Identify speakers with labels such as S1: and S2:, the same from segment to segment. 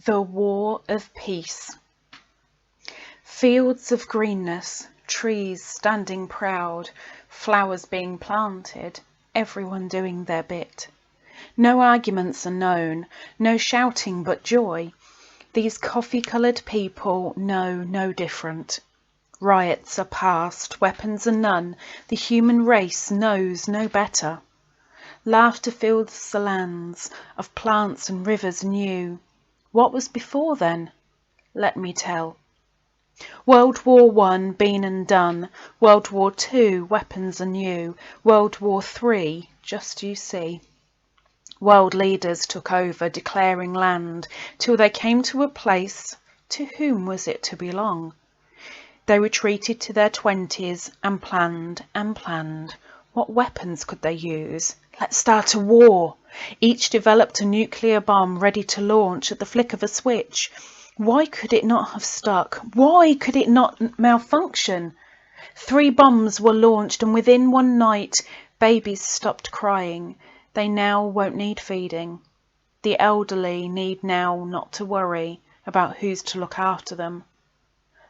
S1: The War of Peace. Fields of greenness, trees standing proud, flowers being planted, everyone doing their bit. No arguments are known, no shouting but joy. These coffee-coloured people know no different. Riots are past, weapons are none, the human race knows no better. Laughter fills the lands, of plants and rivers new. What was before then? Let me tell. World War One been and done, World War Two weapons are new, World War Three, just you see. World leaders took over declaring land, till they came to a place, to whom was it to belong? They retreated to their 20s and planned and planned. What weapons could they use? Let's start a war. Each developed a nuclear bomb ready to launch at the flick of a switch. Why could it not have stuck? Why could it not malfunction? 3 bombs were launched, and within one night, babies stopped crying. They now won't need feeding. The elderly need now not to worry about who's to look after them.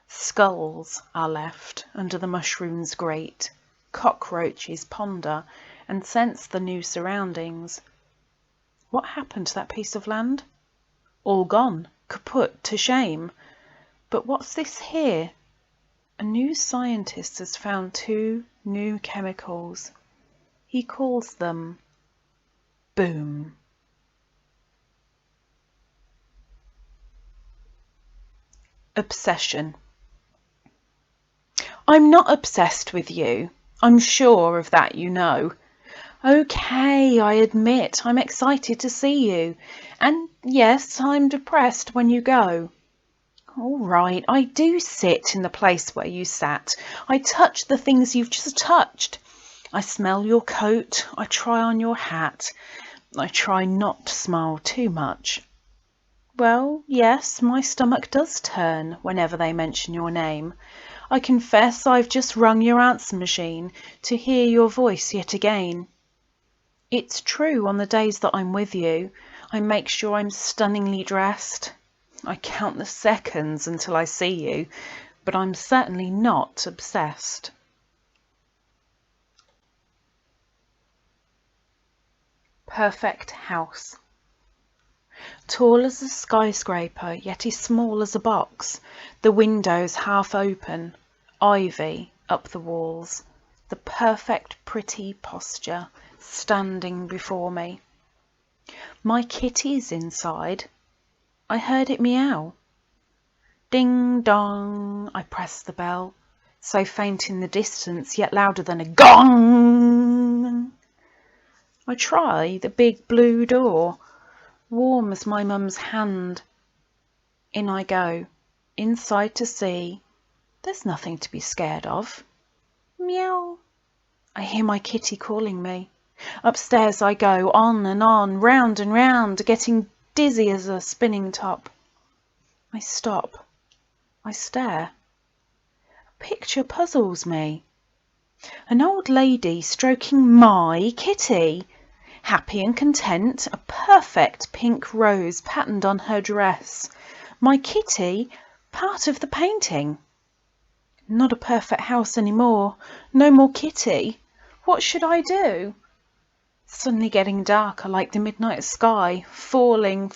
S1: Skulls are left under the mushroom's grate. Cockroaches ponder and sense the new surroundings. What happened to that piece of land? All gone, kaput, to shame. But what's this here? A new scientist has found 2 new chemicals. He calls them boom. Obsession. I'm not obsessed with you. I'm sure of that, you know. Okay, I admit I'm excited to see you. And yes, I'm depressed when you go. All right, I do sit in the place where you sat. I touch the things you've just touched. I smell your coat. I try on your hat. I try not to smile too much. Well, yes, my stomach does turn whenever they mention your name. I confess I've just rung your answer machine to hear your voice yet again. It's true, on the days that I'm with you, I make sure I'm stunningly dressed. I count the seconds until I see you, but I'm certainly not obsessed. Perfect house. Tall as a skyscraper, yet he's small as a box. The windows half open, ivy up the walls. The perfect pretty posture standing before me. My kitty's inside. I heard it meow. Ding dong, I pressed the bell, so faint in the distance, yet louder than a gong. I try the big blue door, warm as my mum's hand. In I go, inside to see. There's nothing to be scared of. Meow. I hear my kitty calling me. Upstairs I go, on and on, round and round, getting dizzy as a spinning top. I stop. I stare. A picture puzzles me. An old lady stroking my kitty. Happy and content, a perfect pink rose patterned on her dress. My kitty, part of the painting. Not a perfect house anymore. No more kitty. What should I do? Suddenly getting darker, like the midnight sky, falling,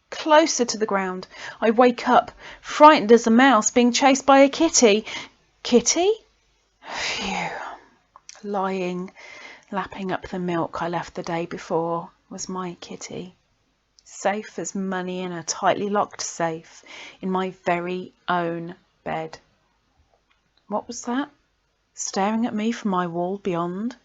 S1: closer to the ground. I wake up, frightened as a mouse being chased by a kitty. Kitty? Phew. Lying, lapping up the milk I left the day before, was my kitty. Safe as money in a tightly locked safe in my very own bed. What was that? Staring at me from my wall beyond?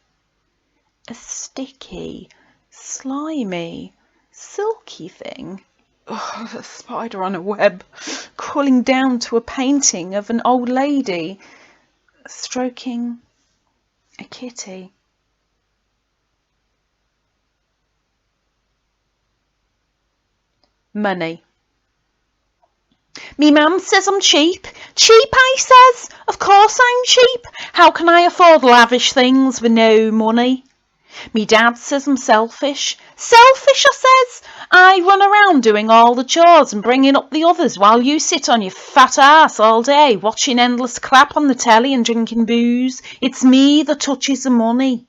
S1: A sticky, slimy, silky thing. Oh, a spider on a web, crawling down to a painting of an old lady stroking a kitty. Money. Me mum says I'm cheap. Cheap, I says. Of course I'm cheap. How can I afford lavish things with no money? Me dad says I'm selfish. Selfish, I says. I run around doing all the chores and bringing up the others while you sit on your fat ass all day watching endless crap on the telly and drinking booze. It's me that touches the money.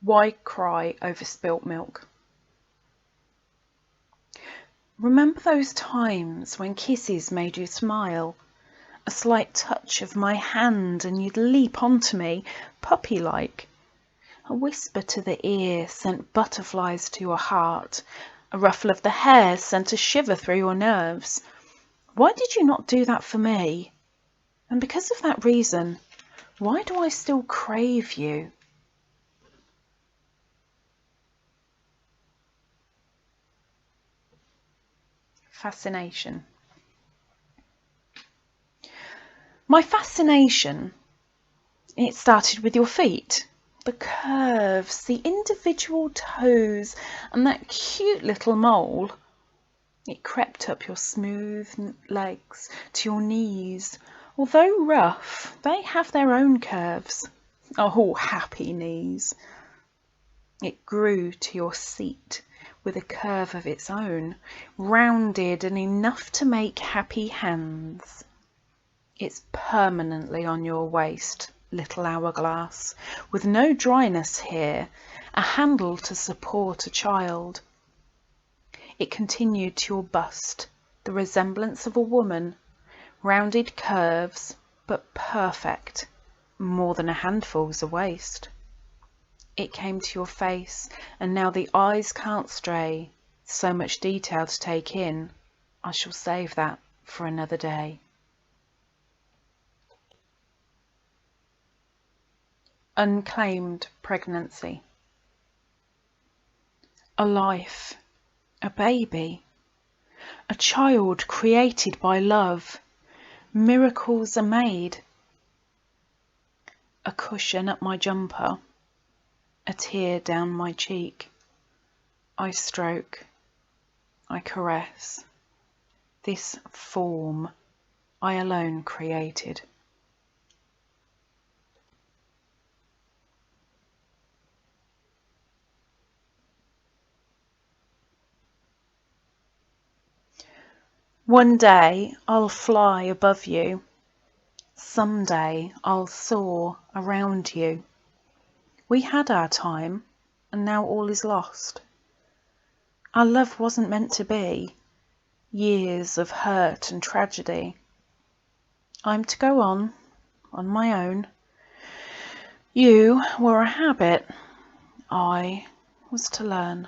S1: Why cry over spilt milk? Remember those times when kisses made you smile? A slight touch of my hand and you'd leap onto me, puppy-like. A whisper to the ear sent butterflies to your heart. A ruffle of the hair sent a shiver through your nerves. Why did you not do that for me? And because of that reason, why do I still crave you? Fascination. My fascination, it started with your feet. The curves, the individual toes, and that cute little mole. It crept up your smooth legs to your knees. Although rough, they have their own curves. Oh, happy knees. It grew to your seat with a curve of its own, rounded and enough to make happy hands. It's permanently on your waist, little hourglass, with no dryness here, a handle to support a child. It continued to your bust, the resemblance of a woman, rounded curves, but perfect, more than a handful's a waist. It came to your face, and now the eyes can't stray, so much detail to take in. I shall save that for another day. Unclaimed pregnancy. A life, a baby, a child created by love. Miracles are made. A cushion up my jumper, a tear down my cheek. I stroke, I caress. This form I alone created. One day I'll fly above you. Someday I'll soar around you. We had our time, and now all is lost. Our love wasn't meant to be. Years of hurt and tragedy. I'm to go on my own. You were a habit. I was to learn.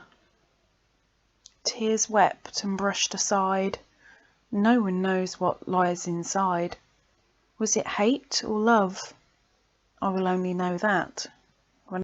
S1: Tears wept and brushed aside. No one knows what lies inside. Was it hate or love? I will only know that